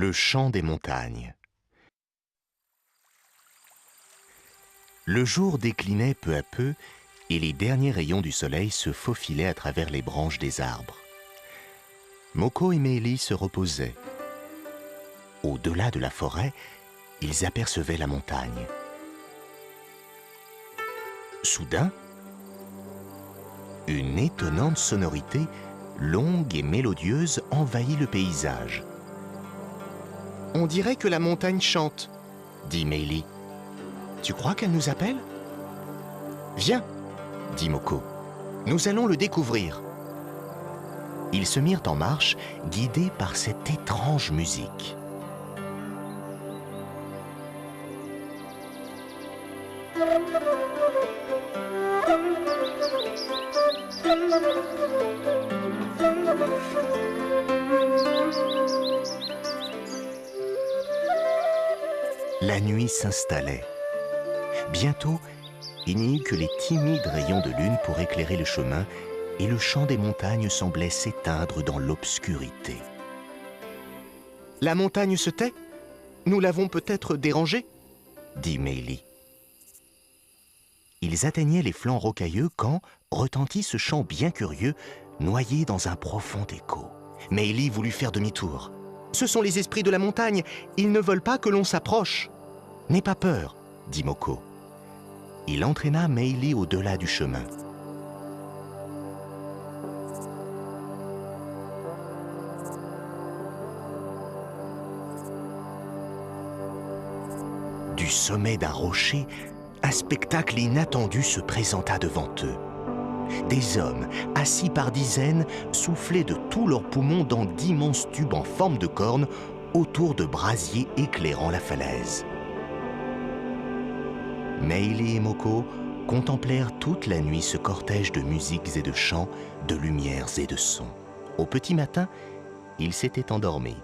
Le chant des montagnes. Le jour déclinait peu à peu et les derniers rayons du soleil se faufilaient à travers les branches des arbres. Moko et Meili se reposaient. Au-delà de la forêt, ils apercevaient la montagne. Soudain, une étonnante sonorité, longue et mélodieuse, envahit le paysage. « On dirait que la montagne chante, » dit Meili. « Tu crois qu'elle nous appelle ?»« Viens, » dit Moko. « Nous allons le découvrir. » Ils se mirent en marche, guidés par cette étrange musique. La nuit s'installait. Bientôt, il n'y eut que les timides rayons de lune pour éclairer le chemin et le chant des montagnes semblait s'éteindre dans l'obscurité. « La montagne se tait ? Nous l'avons peut-être dérangée ?» dit Meili. Ils atteignaient les flancs rocailleux quand retentit ce chant bien curieux, noyé dans un profond écho. Meili voulut faire demi-tour. « Ce sont les esprits de la montagne, ils ne veulent pas que l'on s'approche. »« N'aie pas peur, » dit Moko. Il entraîna Meili au-delà du chemin. Du sommet d'un rocher, un spectacle inattendu se présenta devant eux. Des hommes, assis par dizaines, soufflaient de tous leurs poumons dans d'immenses tubes en forme de corne autour de brasiers éclairant la falaise. Meili et Moko contemplèrent toute la nuit ce cortège de musiques et de chants, de lumières et de sons. Au petit matin, ils s'étaient endormis.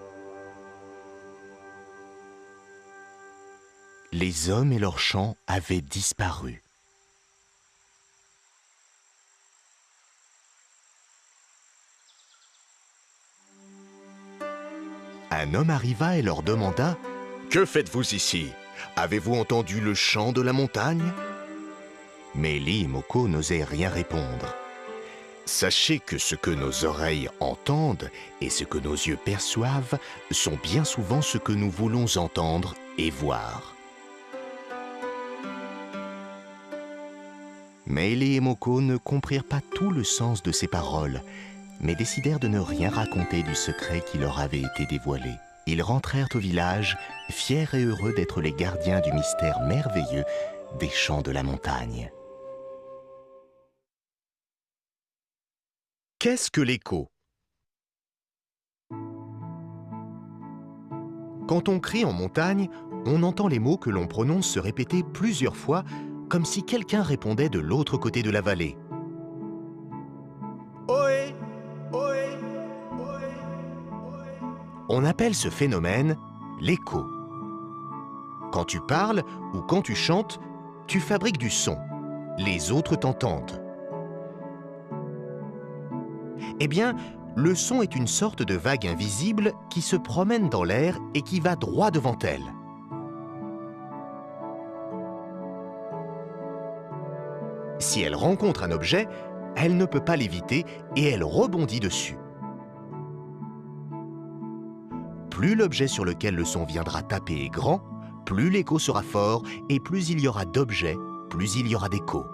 Les hommes et leurs chants avaient disparu. Un homme arriva et leur demanda « Que faites-vous ici? Avez-vous entendu le chant de la montagne ?» Meili et Moko n'osaient rien répondre. « Sachez que ce que nos oreilles entendent et ce que nos yeux perçoivent sont bien souvent ce que nous voulons entendre et voir. » Meili et Moko ne comprirent pas tout le sens de ces paroles, mais décidèrent de ne rien raconter du secret qui leur avait été dévoilé. Ils rentrèrent au village, fiers et heureux d'être les gardiens du mystère merveilleux des chants de la montagne. Qu'est-ce que l'écho? Quand on crie en montagne, on entend les mots que l'on prononce se répéter plusieurs fois, comme si quelqu'un répondait de l'autre côté de la vallée. Ohé, ohé, ohé, ohé. On appelle ce phénomène l'écho. Quand tu parles ou quand tu chantes, tu fabriques du son. Les autres t'entendent. Eh bien, le son est une sorte de vague invisible qui se promène dans l'air et qui va droit devant elle. Si elle rencontre un objet, elle ne peut pas l'éviter et elle rebondit dessus. Plus l'objet sur lequel le son viendra taper est grand, plus l'écho sera fort et plus il y aura d'objets, plus il y aura d'écho.